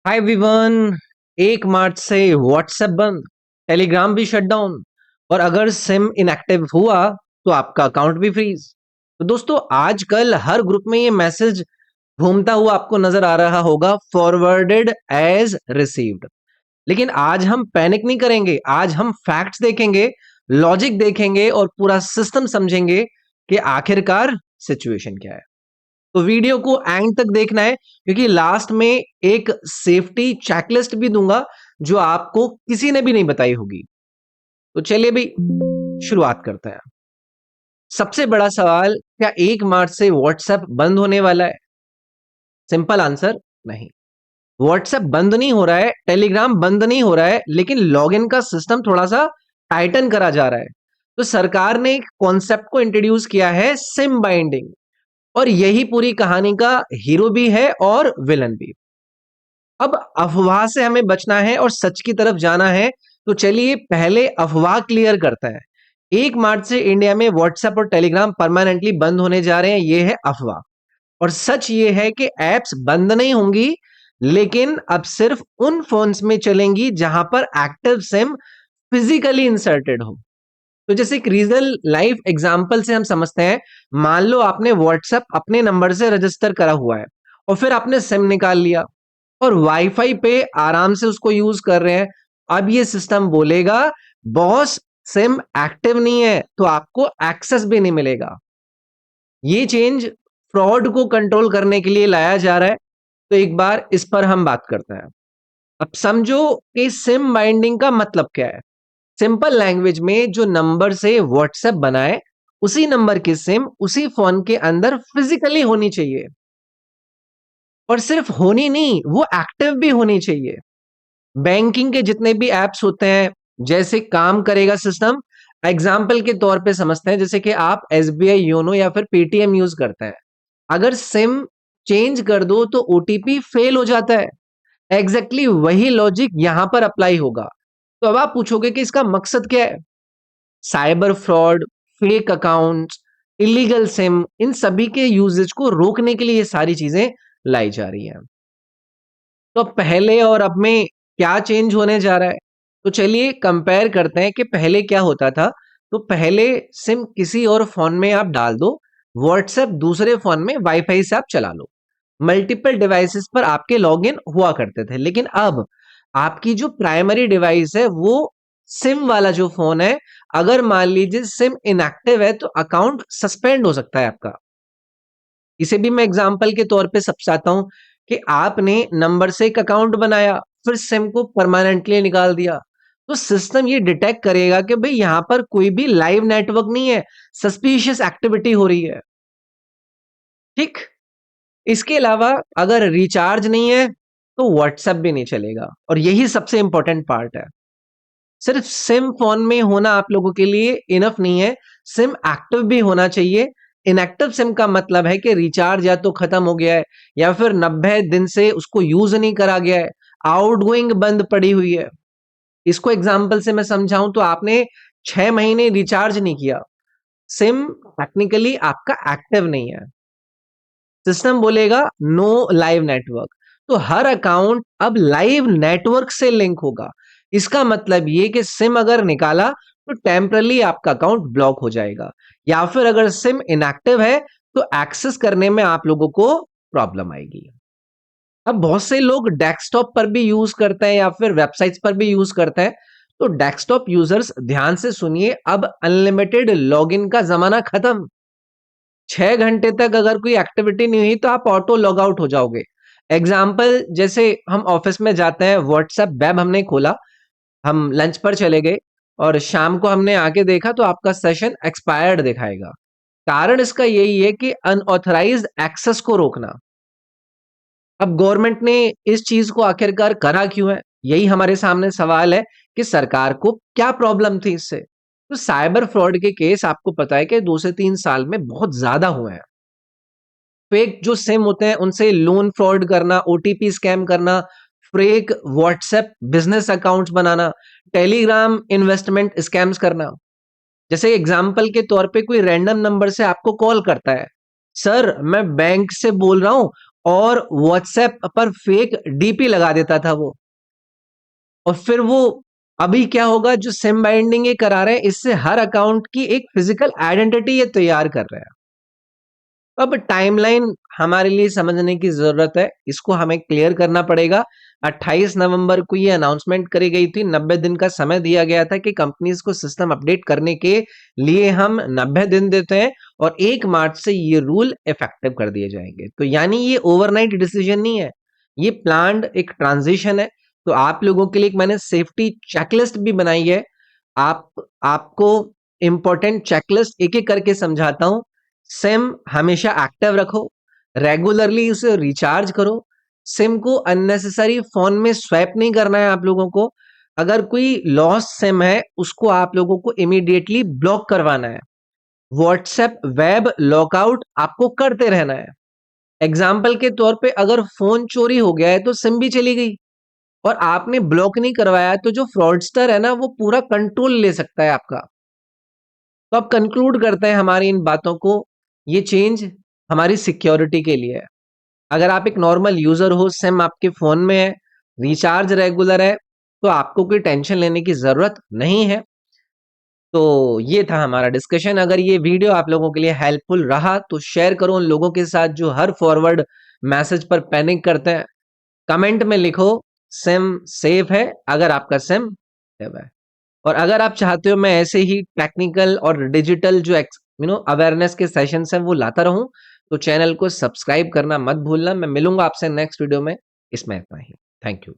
Hi everyone. 1 मार्च से WhatsApp बंद, Telegram भी शट डाउन और अगर सिम इनएक्टिव हुआ तो आपका अकाउंट भी फ्रीज। तो दोस्तों आजकल हर ग्रुप में ये मैसेज घूमता हुआ आपको नजर आ रहा होगा, फॉरवर्डेड एज रिसीव्ड। लेकिन आज हम पैनिक नहीं करेंगे, आज हम फैक्ट्स देखेंगे, लॉजिक देखेंगे और पूरा सिस्टम समझेंगे कि आखिरकार सिचुएशन क्या है। तो वीडियो को एंड तक देखना है क्योंकि लास्ट में एक सेफ्टी चेकलिस्ट भी दूंगा जो आपको किसी ने भी नहीं बताई होगी। तो चलिए भाई शुरुआत करते हैं। सबसे बड़ा सवाल, क्या 1 मार्च से व्हाट्सएप बंद होने वाला है? सिंपल आंसर, नहीं। व्हाट्सएप बंद नहीं हो रहा है, टेलीग्राम बंद नहीं हो रहा है, लेकिन लॉगिन का सिस्टम थोड़ा सा टाइटन करा जा रहा है। तो सरकार ने एक कॉन्सेप्ट को इंट्रोड्यूस किया है, सिम बाइंडिंग। और यही पूरी कहानी का हीरो भी है और विलन भी। अब अफवाह से हमें बचना है और सच की तरफ जाना है। तो चलिए पहले अफवाह क्लियर करते हैं। 1 मार्च से इंडिया में व्हाट्सएप और टेलीग्राम परमानेंटली बंद होने जा रहे हैं, यह है अफवाह। और सच ये है कि एप्स बंद नहीं होंगी, लेकिन अब सिर्फ उन फोन्स में चलेंगी जहां पर एक्टिव सिम फिजिकली इंसर्टेड हो। तो जैसे एक रीजनल लाइफ एग्जांपल से हम समझते हैं। मान लो आपने व्हाट्सएप अपने नंबर से रजिस्टर करा हुआ है और फिर आपने सिम निकाल लिया और वाईफाई पे आराम से उसको यूज कर रहे हैं। अब ये सिस्टम बोलेगा, बॉस सिम एक्टिव नहीं है तो आपको एक्सेस भी नहीं मिलेगा। ये चेंज फ्रॉड को कंट्रोल करने के लिए लाया जा रहा है। तो एक बार इस पर हम बात करते हैं। अब समझो कि सिम बाइंडिंग का मतलब क्या है। सिंपल लैंग्वेज में जो नंबर से व्हाट्सएप बनाए, उसी नंबर की सिम उसी फोन के अंदर फिजिकली होनी चाहिए। और सिर्फ होनी नहीं, वो एक्टिव भी होनी चाहिए। बैंकिंग के जितने भी एप्स होते हैं, जैसे काम करेगा सिस्टम, एग्जाम्पल के तौर पे समझते हैं। जैसे कि आप एसबीआई योनो या फिर पेटीएम यूज करते हैं। अगर सिम चेंज कर दो तो ओटीपी फेल हो जाता है। एग्जैक्टली वही लॉजिक यहां पर अप्लाई होगा। तो अब आप पूछोगे कि इसका मकसद क्या है। Cyber fraud, fake accounts, illegal SIM, इन सभी के यूजेज को रोकने के लिए ये सारी चीजें लाई जा रही हैं। तो पहले और अब में क्या चेंज होने जा रहा है? तो चलिए कंपेयर करते हैं कि पहले क्या होता था। तो पहले सिम किसी और फोन में आप डाल दो, व्हाट्सएप दूसरे फोन में वाईफाई से आप चला लो, मल्टीपल डिवाइसेस पर आपके लॉगिन हुआ करते थे। लेकिन अब आपकी जो प्राइमरी डिवाइस है वो सिम वाला जो फोन है, अगर मान लीजिए सिम इनएक्टिव है तो अकाउंट सस्पेंड हो सकता है आपका। इसे भी मैं एग्जांपल के तौर पे समझाता हूं कि आपने नंबर से एक अकाउंट बनाया, फिर सिम को परमानेंटली निकाल दिया। तो सिस्टम ये डिटेक्ट करेगा कि भाई यहां पर कोई भी लाइव नेटवर्क नहीं है, सस्पिशियस एक्टिविटी हो रही है। ठीक। इसके अलावा अगर रिचार्ज नहीं है तो व्हाट्सएप भी नहीं चलेगा। और यही सबसे इंपॉर्टेंट पार्ट है। सिर्फ सिम फोन में होना आप लोगों के लिए इनफ नहीं है, सिम एक्टिव भी होना चाहिए। इनएक्टिव सिम का मतलब है कि रिचार्ज या तो खत्म हो गया है या फिर 90 दिन से उसको यूज नहीं करा गया है, आउटगोइंग बंद पड़ी हुई है। इसको एग्जांपल से मैं समझाऊं तो आपने 6 महीने रिचार्ज नहीं किया, सिम टेक्निकली आपका एक्टिव नहीं है। सिस्टम बोलेगा नो लाइव नेटवर्क। तो हर अकाउंट अब लाइव नेटवर्क से लिंक होगा। इसका मतलब ये कि सिम अगर निकाला तो टेम्परली आपका अकाउंट ब्लॉक हो जाएगा, या फिर अगर सिम इनएक्टिव है तो एक्सेस करने में आप लोगों को प्रॉब्लम आएगी। अब बहुत से लोग डेस्कटॉप पर भी यूज करते हैं या फिर वेबसाइट्स पर भी यूज करते हैं। तो डेस्कटॉप यूजर्स ध्यान से सुनिए, अब अनलिमिटेड लॉगिन का जमाना खत्म। 6 घंटे तक अगर कोई एक्टिविटी नहीं हुई तो आप ऑटो लॉग आउट हो जाओगे। एग्जाम्पल, जैसे हम ऑफिस में जाते हैं, व्हाट्सएप वेब हमने खोला, हम लंच पर चले गए और शाम को हमने आके देखा तो आपका सेशन एक्सपायर्ड दिखाएगा। कारण इसका यही है कि अनऑथराइज्ड एक्सेस को रोकना। अब गवर्नमेंट ने इस चीज को आखिरकार करा क्यों है, यही हमारे सामने सवाल है कि सरकार को क्या प्रॉब्लम थी इससे। तो साइबर फ्रॉड के केस आपको पता है कि 2 से 3 साल में बहुत ज्यादा हुए हैं। फेक जो सिम होते हैं उनसे लोन फ्रॉड करना, ओटीपी स्कैम करना, फेक व्हाट्सएप बिजनेस अकाउंट्स बनाना, टेलीग्राम इन्वेस्टमेंट स्कैम्स करना। जैसे एग्जाम्पल के तौर पे कोई रैंडम नंबर से आपको कॉल करता है, सर मैं बैंक से बोल रहा हूं, और व्हाट्सएप पर फेक डीपी लगा देता था वो। और फिर वो अभी क्या होगा, जो सिम बाइंडिंग ये करा रहे हैं, इससे हर अकाउंट की एक फिजिकल आइडेंटिटी ये तैयार कर रहे हैं। अब टाइमलाइन हमारे लिए समझने की जरूरत है, इसको हमें क्लियर करना पड़ेगा। 28 नवंबर को ये अनाउंसमेंट करी गई थी, 90 दिन का समय दिया गया था कि कंपनीज को सिस्टम अपडेट करने के लिए हम 90 दिन देते हैं, और 1 मार्च से ये रूल इफेक्टिव कर दिए जाएंगे। तो यानी ये ओवरनाइट डिसीजन नहीं है, ये प्लान्ड एक ट्रांजिशन है। तो आप लोगों के लिए एक मैंने सेफ्टी चेकलिस्ट भी बनाई है। आपको इंपॉर्टेंट चेकलिस्ट एक एक करके समझाता हूं। सिम हमेशा एक्टिव रखो, रेगुलरली उसे रिचार्ज करो, सिम को अननेसेसरी फोन में स्वैप नहीं करना है आप लोगों को। अगर कोई लॉस सिम है उसको आप लोगों को इमीडिएटली ब्लॉक करवाना है। व्हाट्सएप वेब लॉकआउट आपको करते रहना है। एग्जाम्पल के तौर पे अगर फोन चोरी हो गया है तो सिम भी चली गई और आपने ब्लॉक नहीं करवाया, तो जो फ्रॉडस्टर है ना वो पूरा कंट्रोल ले सकता है आपका। तो अब कंक्लूड करते हैं हमारी इन बातों को। ये चेंज हमारी सिक्योरिटी के लिए है। अगर आप एक नॉर्मल यूजर हो, सिम आपके फोन में है, रिचार्ज रेगुलर है, तो आपको कोई टेंशन लेने की जरूरत नहीं है। तो ये था हमारा डिस्कशन। अगर ये वीडियो आप लोगों के लिए हेल्पफुल रहा तो शेयर करो उन लोगों के साथ जो हर फॉरवर्ड मैसेज पर पैनिक करते हैं। कमेंट में लिखो सिम सेफ है अगर आपका सिम सेफ है। और अगर आप चाहते हो मैं ऐसे ही टेक्निकल और डिजिटल जो अवेयरनेस के सेशंस हैं वो लाता रहूं, तो चैनल को सब्सक्राइब करना मत भूलना। मैं मिलूंगा आपसे नेक्स्ट वीडियो में। इसमें इतना ही। Thank you.